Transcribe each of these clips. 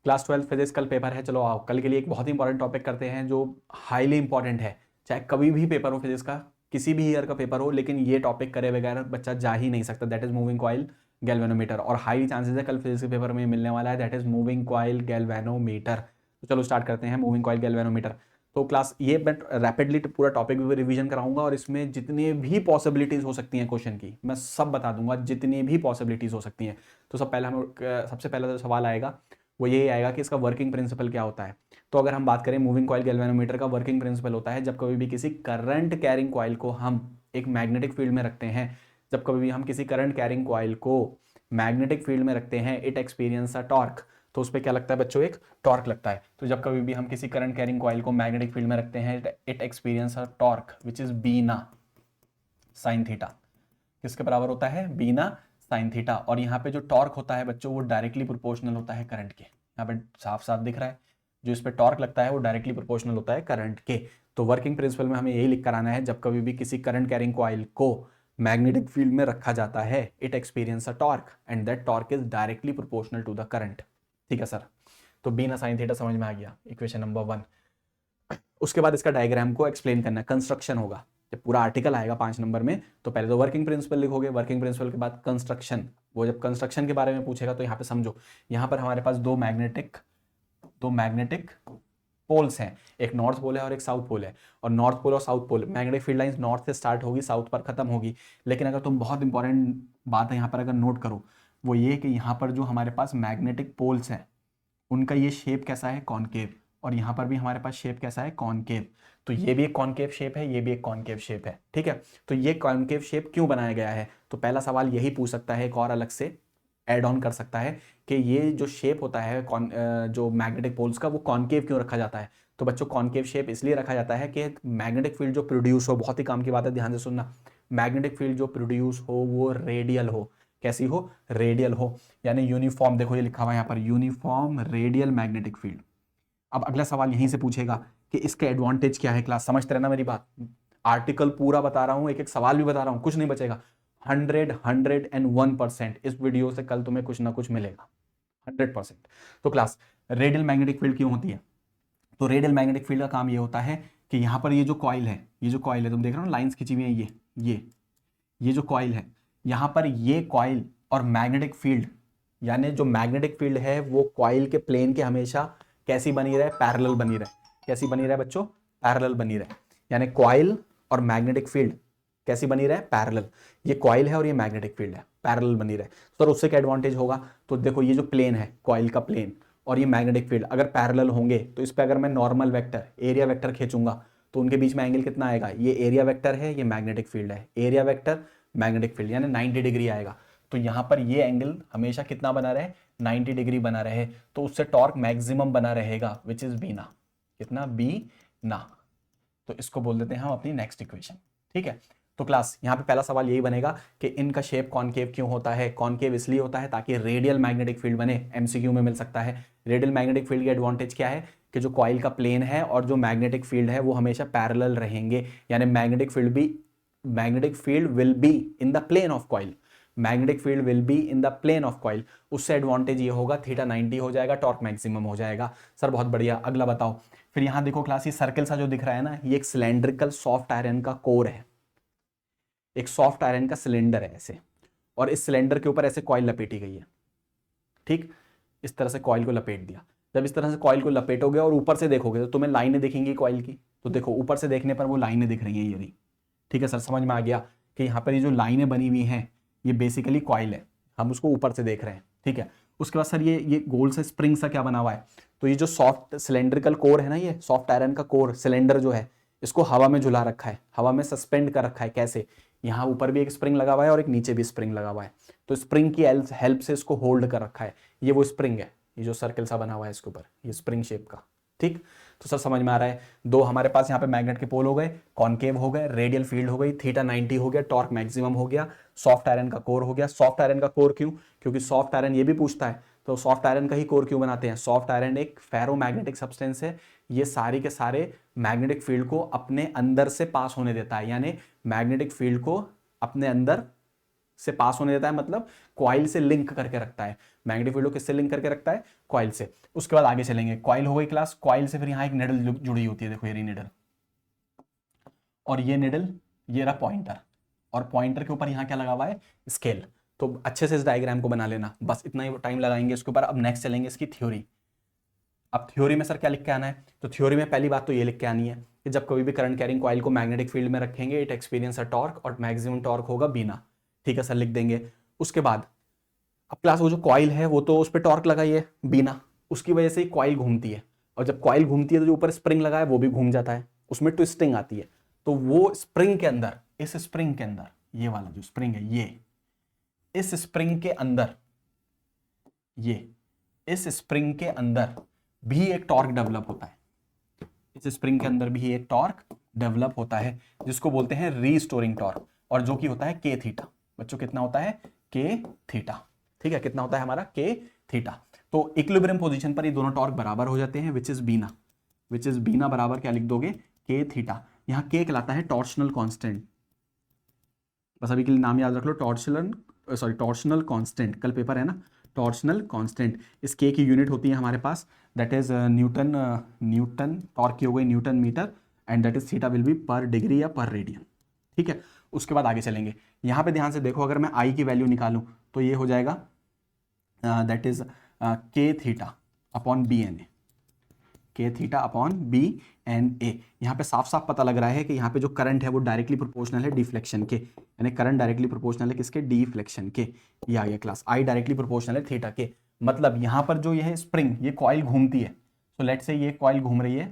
Class 12 physics कल paper है। चलो आओ कल के लिए एक बहुत ही इंपॉर्टेंट टॉपिक करते हैं जो हाईली इंपॉर्टेंट है, चाहे कभी भी पेपर हो फिजिक्स का, किसी भी ईयर का पेपर हो, लेकिन ये टॉपिक करे बगैर बच्चा जा ही नहीं सकता। That is moving coil galvanometer, और हाई चांसेस है कल फिजिक्स के पेपर में मिलने वाला है। That is moving coil galvanometer. तो चलो स्टार्ट करते हैं मूविंग कॉइल गैल्वेनोमीटर। तो क्लास ये मैं रैपिडली पूरा टॉपिक भी रिवीजन कराऊंगा, और इसमें जितनी भी पॉसिबिलिटीज हो सकती हैं क्वेश्चन की मैं सब बता दूंगा, जितनी भी पॉसिबिलिटीज हो सकती हैं। तो सबसे पहला जो सवाल आएगा वो यही आएगा कि इसका वर्किंग प्रिंसिपल क्या होता है। तो अगर हम बात करें मूविंग कॉइल गैल्वेनोमीटर का वर्किंग प्रिंसिपल होता है जब कभी भी किसी करंट कैरिंग कॉइल को हम एक मैग्नेटिक फील्ड में रखते हैं, जब कभी भी हम किसी करंट कैरिंग कॉइल को मैग्नेटिक फील्ड में रखते हैं, इट एक्सपीरियंस अ टॉर्क। तो उस पर क्या लगता है बच्चों, एक टॉर्क लगता है। तो जब कभी भी हम किसी करंट कैरिंग कॉइल को मैग्नेटिक फील्ड में रखते हैं, it experience a torque which is BINA sine theta. किसके बराबर होता है, बीना साइन थीटा। और यहाँ पे जो टॉर्क होता है बच्चों वो डायरेक्टली प्रोपोर्शनल होता है करंट के। यहाँ पे साफ साफ दिख रहा है, जो इस पे टॉर्क लगता है वो डायरेक्टली प्रोपोर्शनल होता है करंट के। तो वर्किंग प्रिंसिपल में हमें यही लिख कर आना है, जब कभी भी किसी करंट कैरिंग कॉइल को मैग्नेटिक फील्ड में रखा जाता है, it experience a torque and that torque is directly proportional to the current. ठीक है सर, तो बीना साइन थीटा समझ में आ गया, इक्वेशन नंबर 1। उसके बाद इसका डायग्राम को एक्सप्लेन करना है, कंस्ट्रक्शन होगा। जब पूरा आर्टिकल आएगा 5 नंबर में तो पहले तो वर्किंग प्रिंसिपल लिखोगे, वर्किंग प्रिंसिपल के बाद कंस्ट्रक्शन। वो जब कंस्ट्रक्शन के बारे में पूछेगा तो यहाँ पे समझो, यहाँ पर हमारे पास दो मैग्नेटिक पोल्स हैं, एक नॉर्थ पोल है और एक साउथ पोल है। और नॉर्थ पोल और south pole, magnetic field lines north से स्टार्ट होगी, साउथ पर खत्म होगी। लेकिन अगर तुम बहुत इंपॉर्टेंट बात है यहाँ पर अगर नोट करो, वो ये कि यहाँ पर जो हमारे पास मैग्नेटिक पोल्स हैं उनका ये शेप कैसा है, कॉनकेव। और यहाँ पर भी हमारे पास शेप कैसा है, कॉनकेव। तो ये भी एक कॉनकेव शेप है, ये भी एक कॉनकेव शेप है। ठीक है, तो ये कॉनकेव शेप क्यों बनाया गया है, तो पहला सवाल यही पूछ सकता है, एक और अलग से एड ऑन कर सकता है कि ये जो शेप होता है जो मैग्नेटिक पोल्स का, वो कॉनकेव क्यों रखा जाता है। तो बच्चों कॉनकेव शेप इसलिए रखा जाता है कि मैग्नेटिक फील्ड जो प्रोड्यूस हो, बहुत ही काम की बात है, ध्यान से सुनना, मैग्नेटिक फील्ड जो प्रोड्यूस हो वो रेडियल हो। कैसी हो, रेडियल हो, यानी यूनिफॉर्म। देखो ये लिखा हुआ है यहाँ पर, यूनिफॉर्म रेडियल मैग्नेटिक फील्ड। अब अगला सवाल यहीं से पूछेगा कि इसका एडवांटेज क्या है। क्लास समझते रहना मेरी बात, आर्टिकल पूरा बता रहा हूं, एक एक सवाल भी बता रहा हूं, कुछ नहीं बचेगा। 101% इस वीडियो से कल तुम्हें कुछ ना कुछ मिलेगा, 100%। तो क्लास रेडियल मैग्नेटिक फील्ड क्यों होती है, तो रेडियल मैग्नेटिक फील्ड का काम ये होता है कि यहाँ पर ये जो कॉइल है, तुम देख रहे हो लाइंस खींची हुई है, ये जो कॉइल है, यहाँ पर ये कॉइल और मैग्नेटिक फील्ड, यानी जो मैग्नेटिक फील्ड है वो कॉइल के प्लेन के हमेशा कैसी बनी रहे, पैरेलल बनी रहे। कैसी बनी रहे बच्चों, पैरेलल बनी रहे। यानी कॉइल और मैग्नेटिक फील्ड कैसी बनी रहे, पैरेलल। ये कॉइल है और ये मैग्नेटिक फील्ड है, पैरेलल बनी रहे। तो उससे क्या एडवांटेज होगा, तो देखो ये जो प्लेन है, कॉइल का प्लेन और ये मैग्नेटिक फील्ड अगर पैरेलल होंगे तो इस पर अगर मैं नॉर्मल वेक्टर, एरिया वेक्टर खींचूंगा तो उनके बीच में एंगल कितना आएगा, ये एरिया वेक्टर है, ये मैग्नेटिक फील्ड है, एरिया वेक्टर मैग्नेटिक फील्ड, यानी 90 डिग्री आएगा। तो यहां पर ये एंगल हमेशा कितना बना रहे, 90 डिग्री बना रहे। तो उससे टॉर्क मैक्सिमम बना रहेगा, विच इज बी ना, कितना, बी ना। तो इसको बोल देते हैं हम अपनी नेक्स्ट इक्वेशन। ठीक है, तो क्लास यहाँ पे पहला सवाल यही बनेगा कि इनका शेप कॉनकेव क्यों होता है। कॉनकेव इसलिए होता है ताकि रेडियल मैग्नेटिक फील्ड बने, एमसीक्यू में मिल सकता है। रेडियल मैग्नेटिक फील्ड की एडवांटेज क्या है कि जो कॉइल का प्लेन है और जो मैग्नेटिक फील्ड है वो हमेशा पैरेलल रहेंगे, यानी magnetic field will be in the plane of coil, magnetic field will be in the plane of coil. उससे एडवांटेज ये होगा थीटा 90 हो जाएगा, टॉर्क मैक्सिमम हो जाएगा। सर बहुत बढ़िया, अगला बताओ। फिर यहां देखो क्लास, ये सर्कल सा जो दिख रहा है ना, ये एक सिलेंड्रिकल सॉफ्ट आयरन का कोर है, एक सॉफ्ट आयरन का सिलेंडर है ऐसे, और इस सिलेंडर के ऊपर ऐसे कॉइल लपेटी गई है। ठीक, इस तरह से कॉइल को लपेट दिया। जब इस तरह से कॉइल को लपेटोगे और ऊपर से देखोगे तो तुम्हें लाइनें दिखेंगी कॉइल की। तो देखो ऊपर से देखने पर वो लाइनें दिख रही हैं ये। ठीक है सर, समझ में आ गया कि यहाँ पर ये जो लाइनें बनी हुई हैं ये बेसिकली कॉइल है, हम उसको ऊपर से देख रहे हैं। ठीक है, उसके बाद सर ये गोल से स्प्रिंग सा क्या बना हुआ है, तो ये जो सॉफ्ट सिलेंड्रिकल कोर है ना, ये सॉफ्ट आयरन का कोर सिलेंडर जो है, इसको हवा में झुला रखा है, हवा में सस्पेंड कर रखा है। कैसे, यहाँ ऊपर भी एक स्प्रिंग लगा हुआ है और एक नीचे भी स्प्रिंग लगा हुआ है। तो स्प्रिंग की हेल्प से इसको होल्ड कर रखा है। ये वो स्प्रिंग है, ये जो सर्कल सा बना हुआ है इसके ऊपर, ये स्प्रिंग शेप का। ठीक, तो सर समझ में आ रहा है। दो हमारे पास यहाँ पे मैग्नेट के पोल हो गए, कॉनकेव हो गए, रेडियल फील्ड हो गई, थीटा 90 हो गया, टॉर्क मैक्सिमम हो गया, सॉफ्ट आयरन का कोर हो गया। सॉफ्ट आयरन का कोर क्यों, क्योंकि सॉफ्ट आयरन ये भी पूछता है, तो सॉफ्ट आयरन का ही कोर क्यों बनाते हैं। सॉफ्ट आयरन एक फेरोमैग्नेटिक सब्सटेंस है, ये सारी के सारे मैग्नेटिक फील्ड को अपने अंदर से पास होने देता है, यानी मैग्नेटिक फील्ड को अपने अंदर से पास होने देता है, मतलब कॉइल से लिंक करके रखता है। मैग्नेटिक फील्ड को किससे लिंक करके रखता है? कॉइल से। उसके बाद आगे चलेंगे, कॉइल हो गई क्लास, कॉइल से फिर यहाँ एक निडल जुड़ी होती है, देखो ये निडल, और ये निडल, ये रहा पॉइंटर, और पॉइंटर के ऊपर यहाँ क्या लगा हुआ है? स्केल। तो अच्छे से इस डायग्राम को बना लेना, बस इतना ही टाइम लगाएंगे इसके ऊपर। अब नेक्स्ट चलेंगे इसकी थ्योरी। अब थ्योरी में सर क्या लिख के आना है? तो थ्योरी में पहली बात तो ये लिख के आनी है कि जब कभी भी करंट कैरिंग कॉइल को मैग्नेटिक फील्ड में रखेंगे, इट एक्सपीरियंस अ टॉर्क, और मैक्सिमम टॉर्क होगा बीना। ठीक है सर, लिख देंगे। उसके बाद अब क्लास वो जो कॉइल है वो तो उस पर टॉर्क लगाई है बीना, उसकी वजह से ही कॉइल घूमती है, और जब कॉइल घूमती है तो जो ऊपर स्प्रिंग लगा है वो भी घूम जाता है, उसमें ट्विस्टिंग आती है। तो वो स्प्रिंग के अंदर, इस स्प्रिंग के अंदर, ये वाला जो स्प्रिंग है, ये इस स्प्रिंग के अंदर, ये इस स्प्रिंग के अंदर भी एक टॉर्क डेवलप होता है, इस स्प्रिंग के अंदर भी एक टॉर्क डेवलप होता है, जिसको बोलते हैं रीस्टोरिंग टॉर्क, और जो कि होता है के थीटा। बच्चों कितना होता है? के थीटा। ठीक है, कितना होता है हमारा? के थीटा। तो इक्विलिब्रियम पोजीशन पर ये दोनों टॉर्क बराबर हो जाते हैं, विच इज बीना, विच इज बीना बराबर क्या लिख दोगे? के थीटा। यहाँ के कहलाता है टॉर्शनल कांस्टेंट, बस अभी के लिए नाम याद रख लो, टॉर्शनल कांस्टेंट, कल पेपर है ना, टॉर्शनल कांस्टेंट। इस के की यूनिट होती है हमारे पास, दैट इज न्यूटन, टॉर्क की हो गई newton metre, and that is theta will be per degree या पर रेडियन। ठीक है, उसके बाद आगे चलेंगे। यहाँ पे ध्यान से देखो, अगर मैं आई की वैल्यू निकालूं तो ये हो जाएगा that is K theta upon B N A, K theta upon B N A. यहाँ पे साफ साफ पता लग रहा है कि यहाँ पे जो करंट है वो डायरेक्टली प्रोपोर्शनल है डिफ्लेक्शन के, यानी करंट डायरेक्टली प्रोपोर्शनल है किसके? डिफ्लेक्शन के। ये आ गया क्लास, आई डायरेक्टली प्रोपोर्शनल है थीटा के। मतलब यहाँ पर जो ये स्प्रिंग, ये कॉइल घूमती है, तो लेट से ये कॉइल घूम रही है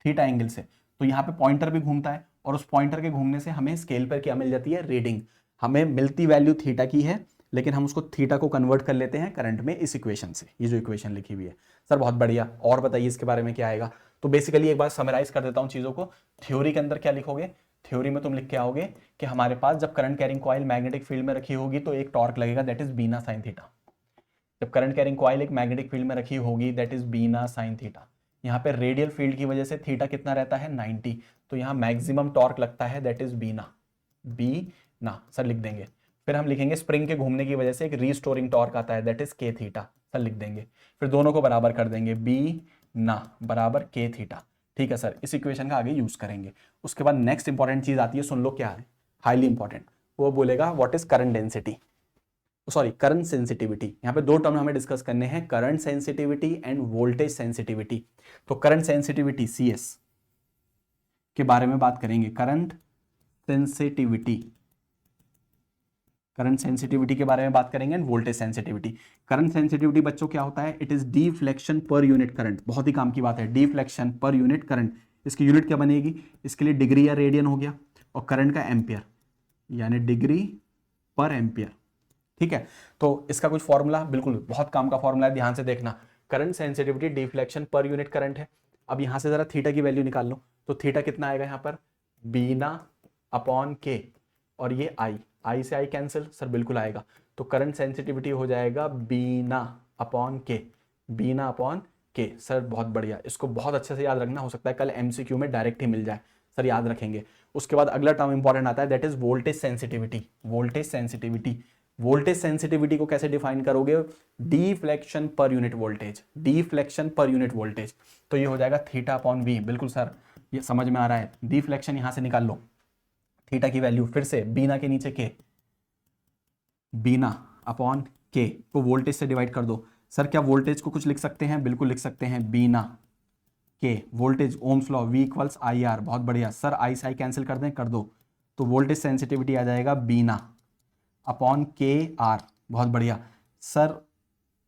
थीटा एंगल से, तो यहाँ पे पॉइंटर भी घूमता है, और उस पॉइंटर के घूमने से हमें स्केल पर क्या मिल जाती है? रीडिंग। हमें मिलती वैल्यू थीटा की है, लेकिन हम उसको थीटा को कन्वर्ट कर लेते हैं करंट में इस इक्वेशन से, ये जो इक्वेशन लिखी हुई है। सर बहुत बढ़िया, और बताइए इसके बारे में क्या आएगा? तो बेसिकली एक बार समराइज कर देता हूं चीजों को। थ्योरी के अंदर क्या लिखोगे? थ्योरी में तुम लिख के आओगे कि हमारे पास जब current carrying coil magnetic field में रखी होगी तो एक टॉर्क लगेगा, that is BINA sine theta. जब करंट कैरिंग कॉइल एक मैग्नेटिक फील्ड में रखी होगी, that is BINA sine theta. यहाँ पे रेडियल फील्ड की वजह से थीटा कितना रहता है? 90। तो यहाँ मैक्सिमम टॉर्क लगता है, दैट इज बीना, बी ना सर लिख देंगे। फिर हम लिखेंगे स्प्रिंग के घूमने की वजह से एक रीस्टोरिंग टॉर्क आता है, that is K theta, sir लिख देंगे। फिर दोनों को बराबर कर देंगे, बी ना बराबर के थीटा। ठीक है सर, इस इक्वेशन का आगे यूज करेंगे। उसके बाद नेक्स्ट इंपॉर्टेंट चीज आती है, सुन लो क्या है, हाईली इंपॉर्टेंट। वो बोलेगा what is current density, sorry current sensitivity. यहाँ पे दो टर्म हमें डिस्कस करने हैं, current sensitivity end voltage sensitivity. तो करंट सेंसिटिविटी CS के बारे में बात करेंगे, करंट सेंसिटिविटी, करंट सेंसिटिविटी के बारे में बात करेंगे end voltage sensitivity. Current sensitivity बच्चों क्या होता है? It is deflection per unit current, बहुत ही काम की बात है, डिफ्लेक्शन पर यूनिट करंट। इसकी यूनिट क्या बनेगी? इसके लिए डिग्री या रेडियन हो गया, और करंट का एम्पियर, यानी डिग्री पर एम्पियर। ठीक है, तो इसका कुछ फॉर्मूला, बिल्कुल बहुत काम का फॉर्मूला है, ध्यान से देखना। Current sensitivity deflection per unit current है। अब यहां से जरा थीटा की वैल्यू निकाल लो, तो थीटा कितना आएगा यहाँ पर? बीना अपॉन के, और ये आई से आई कैंसिल, सर बिल्कुल आएगा। तो करंट सेंसिटिविटी हो जाएगा बीना अपॉन के, बीना अपॉन के। सर बहुत बढ़िया, इसको बहुत अच्छे से याद रखना, हो सकता है कल MCQ में डायरेक्ट ही मिल जाए, सर याद रखेंगे। उसके बाद अगला टर्म इंपॉर्टेंट आता है, that is voltage sensitivity. Voltage sensitivity, voltage sensitivity को कैसे डिफाइन करोगे? Deflection per unit voltage, deflection per unit voltage. तो ये हो जाएगा थीटा अपॉन वी, बिल्कुल सर ये समझ में आ रहा है। डिफ्लेक्शन यहां से निकाल लो, थीटा की वैल्यू फिर से बीना के नीचे के, बीना अपॉन के को वोल्टेज से डिवाइड कर दो। सर क्या वोल्टेज को कुछ लिख सकते हैं? बिल्कुल लिख सकते हैं, बीना के voltage, Ohm's law, V equals IR। बहुत बढ़िया सर, आई से आई कैंसिल कर दें, कर दो, तो वोल्टेज सेंसिटिविटी आ जाएगा बीना अपॉन के आर। बहुत बढ़िया सर,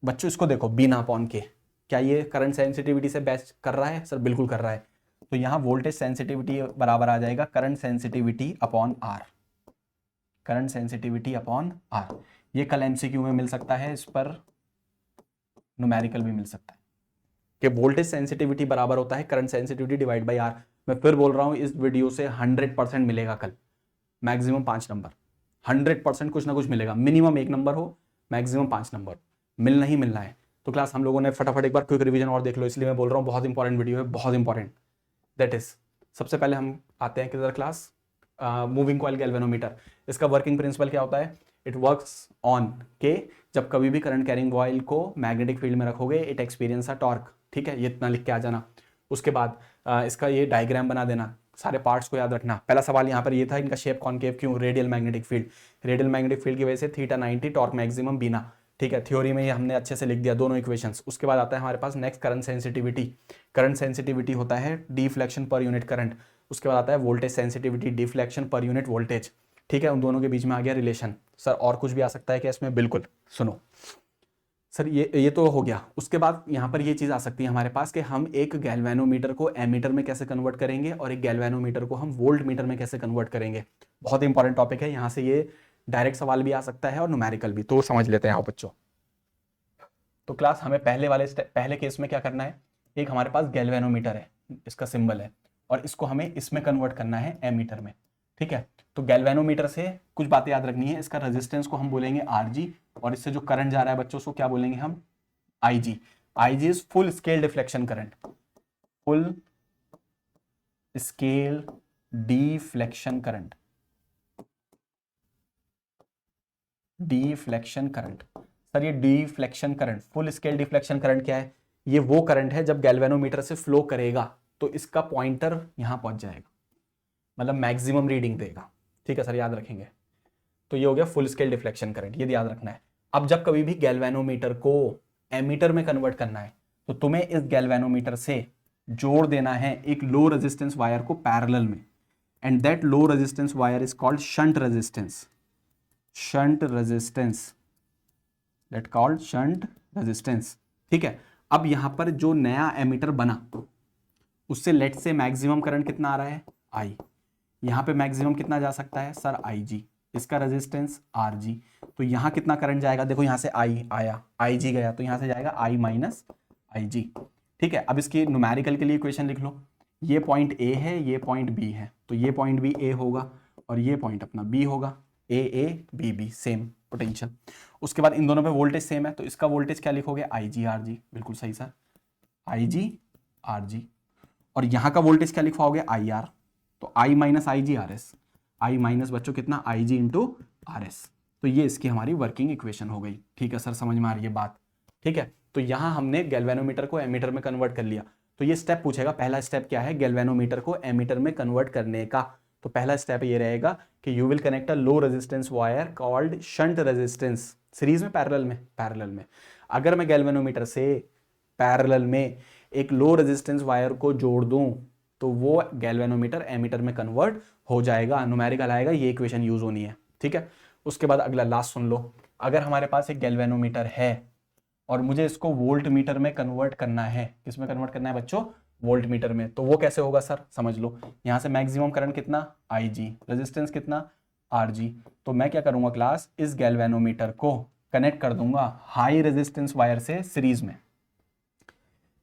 बच्चों इसको देखो, बीना अपॉन के, क्या ये करंट सेंसिटिविटी से बेस्ट कर रहा है? सर बिल्कुल कर रहा है। तो यहाँ वोल्टेज सेंसिटिविटी बराबर आ जाएगा current sensitivity upon R, current sensitivity upon R. ये कल MCQ में मिल सकता है, इस पर न्यूमेरिकल भी मिल सकता है कि वोल्टेज सेंसिटिविटी बराबर होता है current sensitivity divide by R. मैं फिर बोल रहा हूं, इस वीडियो से 100% मिलेगा कल, मैक्सिमम 5 नंबर, 100% कुछ ना कुछ मिलेगा, मिनिमम 1 नंबर हो, मैक्सिमम 5 नंबर, मिलना ही मिलना है। तो क्लास हम लोगों ने फटाफट एक बार क्विक रिवीजन और देख लो, इसलिए मैं बोल रहा हूँ बहुत इंपॉर्टेंट वीडियो है, बहुत इंपॉर्टेंट। दैट इज, सबसे पहले हम आते हैं किधर क्लास, मूविंग कॉइल गैल्वेनोमीटर। इसका वर्किंग प्रिंसिपल क्या होता है? इट वर्क्स ऑन के जब कभी भी करंट कैरिंग कॉइल को मैग्नेटिक फील्ड में रखोगे इट एक्सपीरियंस अ टॉर्क, ठीक है, ये इतना लिख के आ जाना। उसके बाद इसका ये डायग्राम बना देना, सारे पार्ट्स को याद रखना। पहला सवाल यहाँ पर ये था इनका शेप कॉनकेव क्यों, radial magnetic field, radial magnetic field की वजह से थीटा 90 टॉर्क मैक्सिमम बीना, ठीक है, थ्योरी में ये हमने अच्छे से लिख दिया दोनों इक्वेशंस। उसके बाद आता है हमारे पास next current sensitivity, current sensitivity होता है डिफ्लेक्शन पर यूनिट करंट। उसके बाद आता है voltage sensitivity, deflection per unit voltage, ठीक है, उन दोनों के बीच में आ गया रिलेशन। सर और कुछ भी आ सकता है क्या इसमें, बिल्कुल, सुनो सर ये तो हो गया। उसके बाद यहाँ पर ये चीज़ आ सकती है हमारे पास कि हम एक गैल्वेनोमीटर को एमीटर में कैसे कन्वर्ट करेंगे और एक गैल्वेनोमीटर को हम वोल्ट मीटर में कैसे कन्वर्ट करेंगे। बहुत इंपॉर्टेंट टॉपिक है, यहाँ से ये डायरेक्ट सवाल भी आ सकता है और न्यूमेरिकल भी, तो समझ लेते हैं आओ बच्चों। तो क्लास हमें पहले केस में क्या करना है, एक हमारे पास गैल्वेनोमीटर है, इसका सिंबल है, और इसको हमें इसमें कन्वर्ट करना है एमीटर में, ठीक है। तो गैल्वेनोमीटर से कुछ बातें याद रखनी है, इसका रेजिस्टेंस को हम बोलेंगे Rg और इससे जो करंट जा रहा है बच्चों उसको क्या बोलेंगे हम, Ig। Ig is full scale deflection current, full scale deflection current, deflection current. Sir ये deflection current, full scale deflection current क्या है, ये वो करंट है जब गैल्वेनोमीटर से फ्लो करेगा तो इसका पॉइंटर यहां पहुंच जाएगा, मतलब मैक्सिमम रीडिंग देगा, ठीक है सर, याद रखेंगे। तो ये हो गया फुल स्केल डिफ्लेक्शन करंट, ये याद रखना है। अब जब कभी भी गैल्वेनोमीटर को एमीटर में कन्वर्ट करना है तो तुम्हें इस गैल्वेनोमीटर से जोड़ देना है एक लो रेजिस्टेंस वायर को पैरेलल में, and that low resistance wire is called shunt resistance, shunt resistance, that called shunt resistance, ठीक है। अब यहां पर जो नया एमीटर बना उससे लेट से मैक्सिमम करंट कितना आ रहा है, I, यहां पे मैक्सिमम कितना जा सकता है सर Ig, इसका रेजिस्टेंस Rg, तो यहां कितना करंट जाएगा, देखो यहां से I आया, Ig गया, तो यहां से जाएगा I माइनस Ig, ठीक है। अब इसकी न्यूमेरिकल के लिए इक्वेशन लिख लो, ये पॉइंट A है, ये पॉइंट B है, तो ये पॉइंट भी A होगा और ये पॉइंट अपना B होगा, A B सेम पोटेंशियल। उसके बाद इन दोनों पे वोल्टेज सेम है, तो इसका वोल्टेज क्या लिखोगे, Ig Rg, बिल्कुल सही सर, Ig Rg। और यहां का वोल्टेज क्या लिखवाओगे, IR, तो I minus IG RS, I minus बच्चों कितना IG इंटू RS, तो ये इसकी हमारी वर्किंग इक्वेशन हो गई, ठीक है सर, समझ में आ रही है बात, ठीक है। तो यहां हमने गैल्वेनोमीटर को एमीटर में कन्वर्ट कर लिया, तो ये स्टेप पूछेगा, पहला स्टेप क्या है गैल्वेनोमीटर को एमीटर में कन्वर्ट करने का, तो पहला स्टेप ये रहेगा कि you will connect a low resistance wire called shunt resistance, series में पैरेलल में। अगर मैं गैल्वेनोमीटर से पैरेलल में एक लो रेजिस्टेंस वायर को जोड़ दूं तो वो गैल्वेनोमीटर एमीटर में कन्वर्ट हो जाएगा, न्यूमेरिकल आएगा, ये इक्वेशन यूज होनी है, ठीक है। उसके बाद अगला लास्ट सुन लो, अगर हमारे पास एक गैल्वेनोमीटर है और मुझे इसको वोल्ट मीटर में कन्वर्ट करना है, किसमें कन्वर्ट करना है बच्चों, वोल्ट मीटर में, तो वो कैसे होगा सर, समझ लो, यहां से मैक्सिमम करंट कितना Ig, रेजिस्टेंस कितना Rg, तो मैं क्या करूंगा क्लास, इस गैल्वेनोमीटर को कनेक्ट कर दूंगा हाई रेजिस्टेंस वायर से सीरीज में,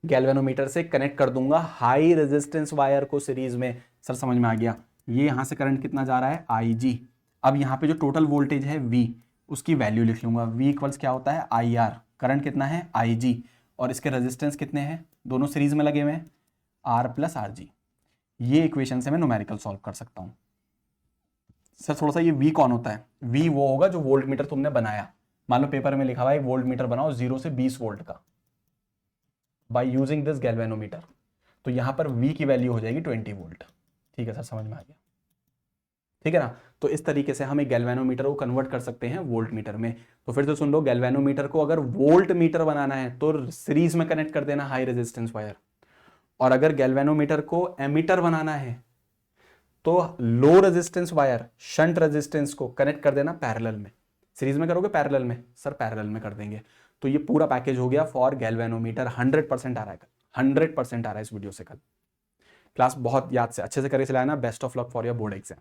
गैल्वेनोमीटर से कनेक्ट कर दूंगा हाई रेजिस्टेंस वायर को सीरीज में, सर समझ में आ गया। ये यहां से करंट कितना जा रहा है Ig, अब यहाँ पे जो टोटल वोल्टेज है V, उसकी वैल्यू लिख लूंगा, V इक्वल्स क्या होता है IR, करंट कितना है Ig और इसके रेजिस्टेंस कितने हैं, दोनों सीरीज में लगे हुए हैं, R प्लस Rg। ये इक्वेशन से मैं न्यूमेरिकल सॉल्व कर सकता हूं। सर थोड़ा सा ये V कौन होता है, V वो होगा जो वोल्ट मीटर तुमने बनाया, मान लो पेपर में लिखा हुआ है वोल्ट मीटर बनाओ 0 से 20 वोल्ट का बाय यूजिंग दिस गैल्वेनोमीटर, तो यहां पर V की वैल्यू हो जाएगी 20 वोल्ट, ठीक है सर, समझ में आ गया, ठीक है ना। तो इस तरीके से हम एक गैल्वेनोमीटर को कन्वर्ट कर सकते हैं वोल्ट मीटर में। तो फिर से सुन लो, गैल्वेनोमीटर को अगर वोल्ट मीटर बनाना है तो सीरीज में कनेक्ट कर देना हाई रेजिस्टेंस वायर, और अगर गैल्वेनोमीटर को एमीटर बनाना है तो low resistance wire shunt resistance को कनेक्ट कर देना पैरेलल में, सीरीज में करोगे पैरेलल में, सर पैरेलल में कर देंगे। तो ये पूरा पैकेज हो गया फॉर गैल्वेनोमीटर, 100% आ रहा है, 100% आ रहा है इस वीडियो से कल। क्लास बहुत याद से अच्छे से करके चलाना, best of luck for your board exam.